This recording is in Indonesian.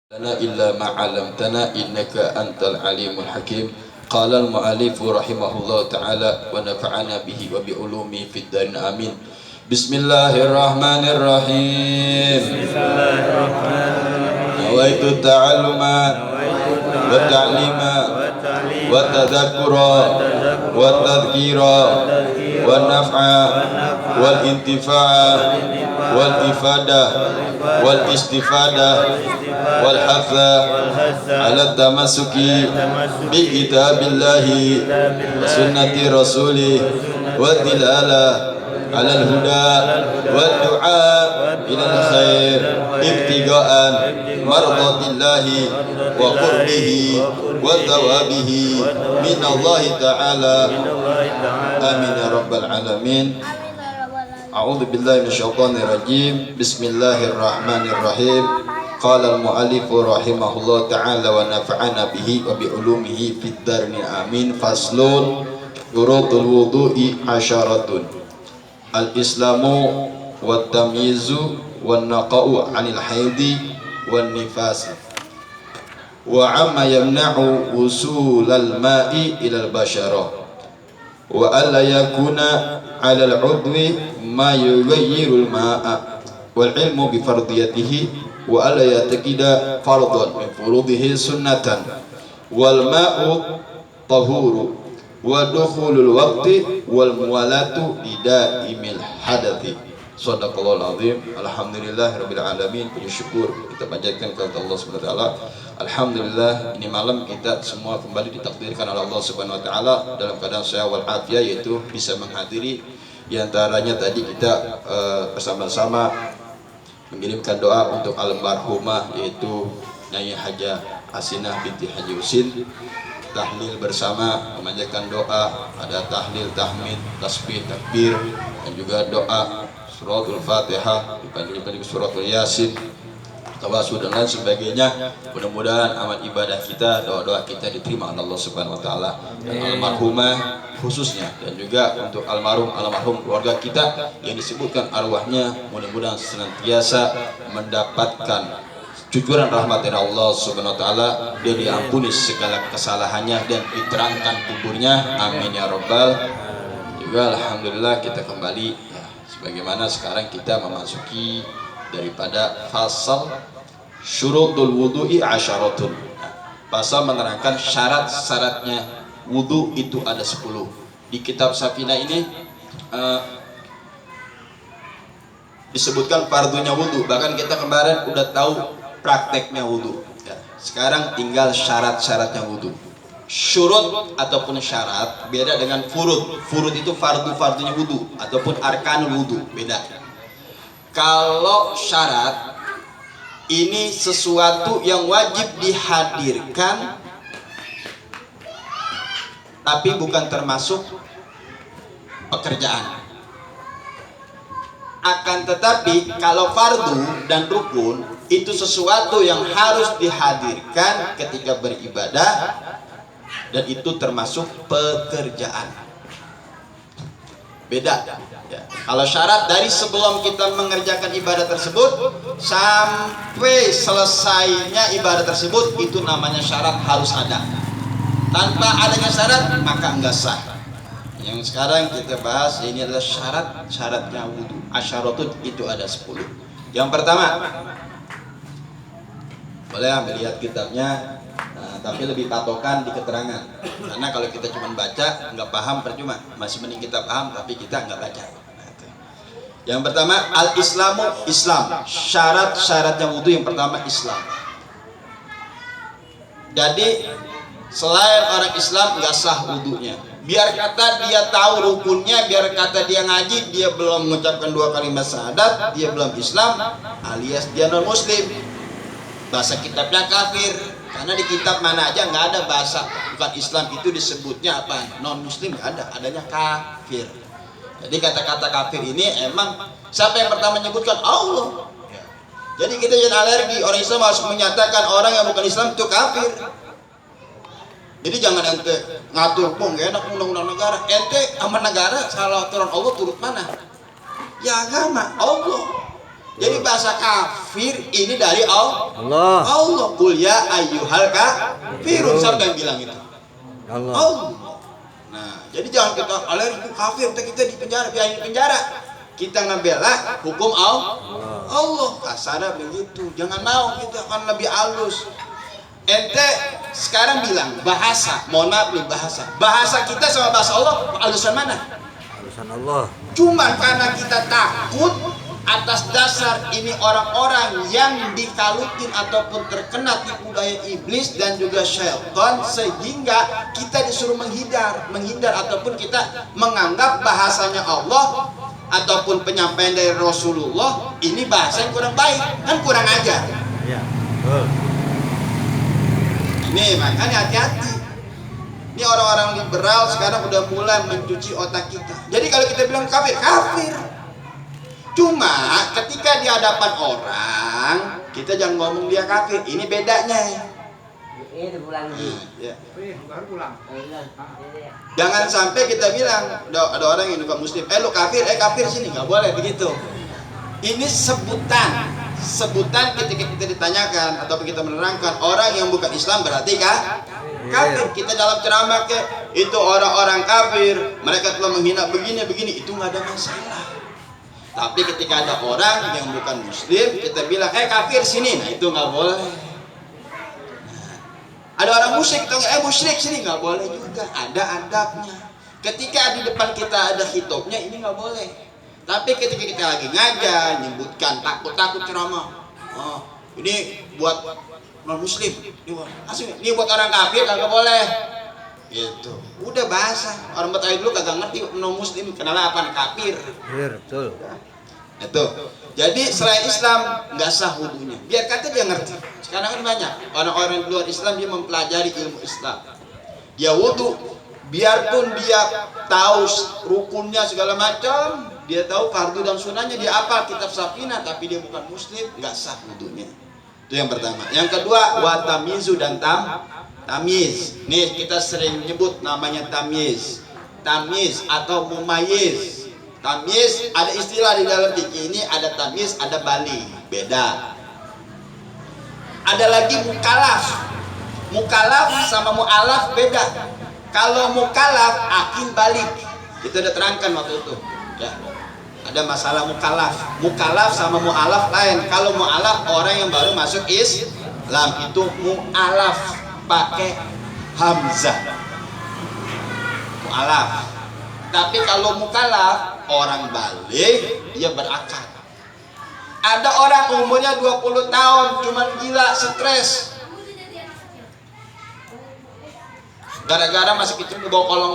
لنا إلا ما علمتنا إنك أنت العليم الحكيم. قال المؤلف رحمه الله تعالى ونفعنا به وبعلومه في الدارين آمين. بسم الله الرحمن الرحيم. نويت التعلم والتعليم والتذكر والتذكير والنفع والانتفاع والإفادة والاستفادة والحث على التمسك بكتاب الله وسنة رسوله والدلالة على الهدى والدعاء إلى الخير ابتغاء مرضات الله وقربه وثوابه من الله تعالى آمين يا رب العالمين. أعوذ بالله من الشيطان الرجيم. بسم الله الرحمن الرحيم. قال المؤلف رحمه الله تعالى ونفعنا به وبعلومه في الدارين آمين. فصل شروط الوضوء عشرة: الإسلام والتمييز والنقاء عن الحيض والنفاس وعما يمنع وصول الماء إلى البشرة وألا يكون على العضو ما يغير الماء والعلم بفرضيته وألا يعتقد فرضا من فروضه سنة والماء طهور ودخول الوقت والموالاة بدائم الحدث. Shadaqallahul azim. Alhamdulillahirabbil alamin. Puji syukur kita panjatkan kepada Allah Subhanahu wa taala. Alhamdulillah, ini malam kita semua kembali ditakdirkan oleh Allah Subhanahu wa taala dalam keadaan sehat wal afiat, yaitu bisa menghadiri. Di antaranya tadi kita bersama-sama mengirimkan doa untuk almarhumah, yaitu Nyai Haja Asinah binti Haji Usin. Tahlil bersama, memanjatkan doa, ada tahlil, tahmid, tasbih, takbir, dan juga doa suratul Fatihah, dibanding suratul Yasin, tawasul dan lain sebagainya. Mudah-mudahan amal ibadah kita, doa-doa kita diterima oleh Allah Subhanahu wa taala. Dan almarhumah khususnya, dan juga untuk almarhum keluarga kita yang disebutkan arwahnya, mudah-mudahan senantiasa mendapatkan cucuran rahmat dari Allah Subhanahu wa taala, dia diampuni segala kesalahannya dan diterangkan kuburnya, amin ya rabbal. Juga alhamdulillah kita kembali ya, sebagaimana sekarang kita memasuki daripada fasal syurutul wudu'i asyaratun. Pasal menerangkan syarat-syaratnya wudu itu ada 10. Di kitab Safina ini disebutkan fardunya wudu, bahkan kita kemarin udah tahu prakteknya wudu ya. Sekarang tinggal syarat-syaratnya wudu. Syurut ataupun syarat beda dengan furud. Furud itu fardu-fardunya wudu ataupun arkanul wudu, beda. Kalau syarat ini sesuatu yang wajib dihadirkan tapi bukan termasuk pekerjaan. Akan tetapi kalau fardu dan rukun itu sesuatu yang harus dihadirkan ketika beribadah, dan itu termasuk pekerjaan. Beda ya. Kalau syarat dari sebelum kita mengerjakan ibadah tersebut sampai selesainya ibadah tersebut, itu namanya syarat, harus ada. Tanpa adanya syarat maka enggak sah. Yang sekarang kita bahas ini adalah syarat-syaratnya wudu. Asyaratun itu ada 10. Yang pertama, boleh melihat kitabnya, tapi lebih patokan di keterangan, karena kalau kita cuma baca nggak paham percuma. Masih mending kita paham tapi kita nggak baca. Yang pertama, al-islamu, Islam. Syarat-syaratnya wudu yang pertama Islam. Jadi selain orang Islam nggak sah wudunya. Biar kata dia tahu rukunnya, biar kata dia ngaji, dia belum mengucapkan 2 kalimat syahadat, dia belum Islam, alias dia non muslim. Bahasa kitabnya kafir, karena di kitab mana aja nggak ada bahasa bukan Islam itu disebutnya apa, non muslim, nggak ada, adanya kafir. Jadi kata-kata kafir ini emang siapa yang pertama menyebutkan? Allah. Jadi kita jangan alergi, orang Islam harus menyatakan orang yang bukan Islam itu kafir. Jadi jangan ente ngatur, gak enak undang-undang negara, ente sama negara salah aturan Allah turut mana? Ya agama Allah. Jadi bahasa kafir ini dari Allah. Allah qul ya ayyuhal kafirun, siapa yang bilang itu? Allah. Nah, jadi jangan kita alergi kafir, kita di penjara, biar di penjara. Kita ngebela hukum Allah. Kasarnya begitu. Jangan mau, kita akan lebih halus. Ente sekarang bilang bahasa, mohon maaf nih bahasa kita sama bahasa Allah halusan mana? Halusan Allah. Cuman karena kita takut atas dasar ini orang-orang yang dikalutin ataupun terkena tipu daya iblis dan juga syaitan, sehingga kita disuruh menghindar ataupun kita menganggap bahasanya Allah ataupun penyampaian dari Rasulullah ini bahasa yang kurang baik, kan kurang ajar. Ya, ini makanya hati-hati. Ini orang-orang liberal sekarang udah mulai mencuci otak kita. Jadi kalau kita bilang kafir. Cuma ketika di hadapan orang, kita jangan ngomong dia kafir. Ini bedanya. Jangan sampai kita bilang, ada orang yang bukan muslim, lu kafir, kafir sini, nggak boleh begitu. Ini sebutan ketika kita ditanyakan atau kita menerangkan orang yang bukan Islam berarti kafir. Kita dalam ceramah itu orang-orang kafir, mereka telah menghina begini, itu nggak ada masalah. Tapi ketika ada orang yang bukan muslim, kita bilang kafir sini, nah itu nggak boleh. Ada orang musyrik, kita musyrik sini, nggak boleh juga. Ada adabnya. Ketika di depan kita ada hitopnya, ini nggak boleh. Tapi ketika kita lagi ngajar, nyebutkan takut ceramah, ini buat non muslim, ini buat orang kafir, nggak boleh. Gitu. Udah bahasa. Orang Betawi dulu kagak ngerti non muslim, kenal apa kafir. Betul. Itu. Jadi selain Islam nggak sah wudunya. Biar kata dia ngerti. Sekarang kan banyak orang-orang di luar Islam dia mempelajari ilmu Islam. Dia wudu, biarpun dia tahu rukunnya segala macam, dia tahu fardu dan sunahnya, dia hafal kitab Safinah, tapi dia bukan muslim, nggak sah wudunya. Itu yang pertama. Yang kedua, watamizu dan tamyiz. Nih kita sering nyebut namanya tamyiz atau mumayyiz. Tamyiz ada istilah di dalam fikih ini, ada tamyiz, ada bali, beda. Ada lagi mukalaf sama mualaf beda. Kalau mukalaf akin balik, kita udah terangkan waktu itu ya. Ada masalah mukalaf sama mualaf lain. Kalau mualaf orang yang baru masuk Islam, itu mualaf pakai hamzah, mualaf. Tapi kalau mukalaf orang balik, dia berakal. Ada orang umurnya 20 tahun cuman gila, stres, gara-gara masih kecil di bawah kolong